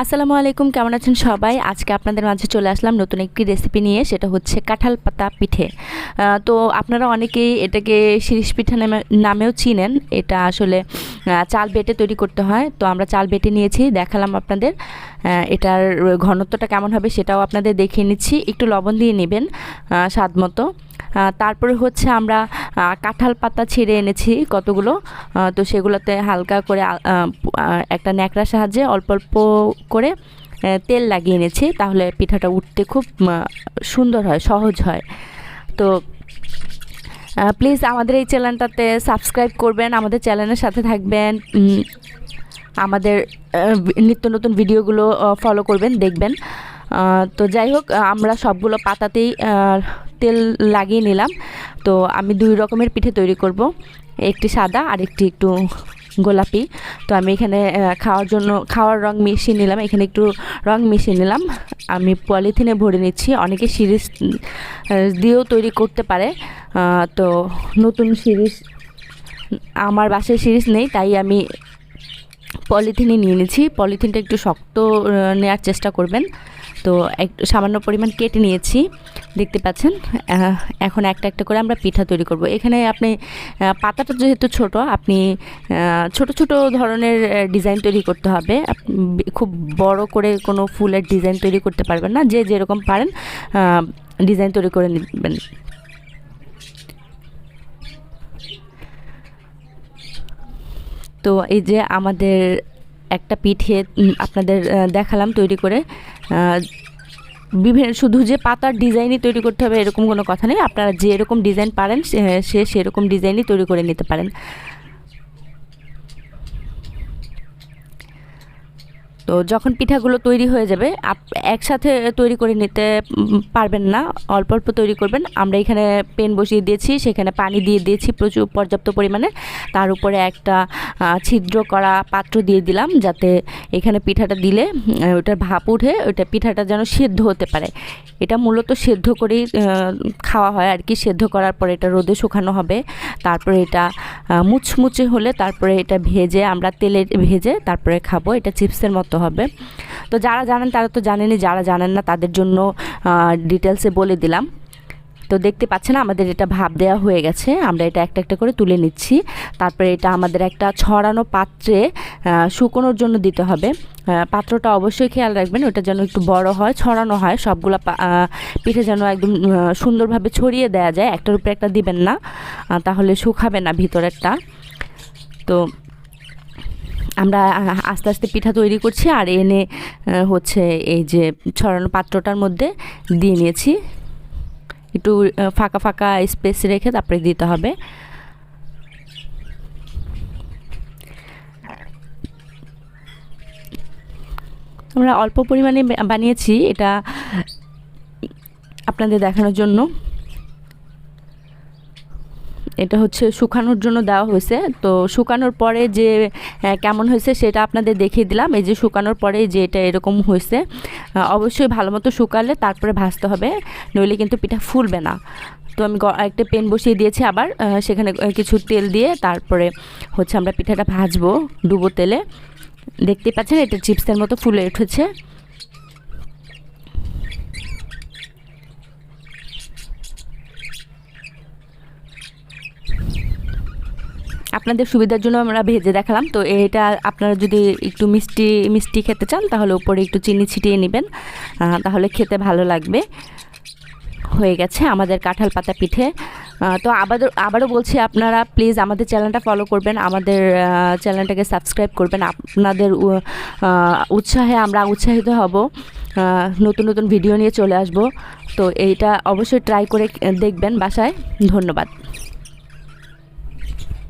আসসালামু আলাইকুম, কেমন আছেন সবাই? আজকে আপনাদের মাঝে চলে আসলাম নতুন একটি রেসিপি নিয়ে, সেটা হচ্ছে কাঁঠাল পাতা পিঠে। তো আপনারা অনেকেই এটাকে শিরিষ পিঠা নামেও চিনেন। এটা আসলে চাল বেটে তৈরি করতে হয়। তো আমরা চাল বেটে নিয়েছি, দেখালাম আপনাদের। এটার ঘনত্বটা কেমন হবে সেটাও আপনাদের দেখিয়ে নিচ্ছি। একটু লবণ দিয়ে নেবেন স্বাদ মতো। তারপরে হচ্ছে আমরা কাঁঠাল পাতা ছিঁড়ে এনেছি কতগুলো। তো সেগুলোতে হালকা করে একটা ন্যাকড়ার সাহায্যে অল্প অল্প করে তেল লাগিয়ে এনেছি, তাহলে পিঠাটা উঠতে খুব সুন্দর হয়, সহজ হয়। তো প্লিজ আমাদের এই চ্যানেলটাতে সাবস্ক্রাইব করবেন, আমাদের চ্যানেলের সাথে থাকবেন, আমাদের নিত্য নতুন ভিডিওগুলো ফলো করবেন, দেখবেন। তো যাই হোক, আমরা সবগুলো পাতাতেই তেল লাগিয়ে নিলাম। তো আমি দুই রকমের পিঠে তৈরি করব, একটি সাদা আর একটি একটু গোলাপি। তো আমি এখানে খাওয়ার রং মিশিয়ে নিলাম, এখানে একটু রং মিশিয়ে নিলাম। আমি পলিথিনে ভরে নিচ্ছি। অনেকে সিরিজ দিয়েও তৈরি করতে পারে। তো নতুন সিরিজ, আমার বাসায় সিরিজ নেই, তাই আমি পলিথিনে নিয়ে নিচ্ছি। পলিথিনটা একটু শক্ত নেওয়ার চেষ্টা করবেন। তো একটু সামান্য পরিমাণ কেটে নিয়েছি, দেখতে পাচ্ছেন। এখন একটা একটা করে আমরা পিঠা তৈরি করব। এখানে আপনি পাতাটা যেহেতু ছোট, আপনি ছোট ছোট ধরনের ডিজাইন তৈরি করতে হবে। খুব বড় করে কোনো ফুলের ডিজাইন তৈরি করতে পারবেন না, যে যেরকম পারেন ডিজাইন তৈরি করে নেবেন। তো এই যে আমাদের একটা পিঠে আপনাদের দেখালাম তৈরি করে। বিভিন্ন শুধু যে পাতার ডিজাইনই তৈরি করতে হবে এরকম কোনো কথা নেই, আপনারা যেরকম ডিজাইন পারেন সেরকম ডিজাইনই তৈরি করে নিতে পারেন। তো যখন পিঠাগুলো তৈরি হয়ে যাবে, একসাথে তৈরি করে নিতে পারবেন না, অল্প অল্প তৈরি করবেন। আমরা এখানে পেন বসিয়ে দিয়েছি, সেখানে পানি দিয়ে দিয়েছি পর্যাপ্ত পরিমাণে। তার উপরে একটা ছিদ্র করা পাত্র দিয়ে দিলাম, যাতে এখানে পিঠাটা দিলে ওটার ভাপ উঠে ওটা পিঠাটা যেন সেদ্ধ হতে পারে। এটা মূলত সেদ্ধ করেই খাওয়া হয় আর কি। সেদ্ধ করার পরে এটা রোদে শুকানো হবে, তারপরে এটা মুচমুচে হলে তারপরে এটা ভেজে, আমরা তেলে ভেজে তারপরে খাবো। এটা চিপসের মতো হবে। তো যারা জানেন তারা তো জানেনই, যারা জানেন না তাদের জন্য ডিটেলসে বলে দিলাম। তো দেখতে পাচ্ছেন আমাদের এটা ভাপ দেওয়া হয়ে গেছে। আমরা এটা একটা একটা করে তুলে নিচ্ছি। তারপরে এটা আমাদের একটা ছড়ানো পাত্রে শুকোনোর জন্য দিতে হবে। পাত্রটা অবশ্যই খেয়াল রাখবেন, ওটা যেন একটু বড় হয়, ছড়ানো হয়। সবগুলো পিঠে যেন একদম সুন্দরভাবে ছড়িয়ে দেওয়া যায়, একটার উপরে একটা দিবেন না, তাহলে শুকাবে না ভিতরেরটা। তো আমরা আস্তে আস্তে পিঠা তৈরি করছি, আর এনে হচ্ছে এই যে ছড়ানো পাত্রটার মধ্যে দিয়ে নিয়েছি। একটু ফাঁকা ফাঁকা স্পেস রেখে তারপরে দিতে হবে। আমরা অল্প পরিমাণে বানিয়েছি, এটা আপনাদের দেখানোর জন্য। এটা হচ্ছে শুকানোর জন্য দেওয়া হয়েছে। তো শুকানোর পরে যে কেমন হয়েছে সেটা আপনাদের দেখিয়ে দিলাম। এই যে শুকানোর পরে যে এটা এরকম হয়েছে, অবশ্যই ভালো মতো শুকালে তারপরে ভাজতে হবে, নইলে কিন্তু পিঠা ফুলবে না। তো আমি একটা পেন বসিয়ে দিয়েছি, আবার সেখানে কিছু তেল দিয়ে তারপরে হচ্ছে আমরা পিঠাটা ভাজবো ডুবো তেলে। দেখতে পাচ্ছেন এটা চিপসের মতো ফুলে উঠেছে। আপনাদের সুবিধার জন্য আমরা ভেজে দেখালাম। তো এটা আপনারা যদি একটু মিষ্টি মিষ্টি খেতে চান তাহলে উপরে একটু চিনি ছিটিয়ে নেবেন, তাহলে খেতে ভালো লাগবে। হয়ে গেছে আমাদের কাঁঠাল পাতা পিঠে। তো আবারও বলছি, আপনারা প্লিজ আমাদের চ্যানেলটা ফলো করবেন, আমাদের চ্যানেলটাকে সাবস্ক্রাইব করবেন। আপনাদের উৎসাহে আমরা উৎসাহিত হব, নতুন নতুন ভিডিও নিয়ে চলে আসব। তো এইটা অবশ্যই ট্রাই করে দেখবেন বাসায়। ধন্যবাদ।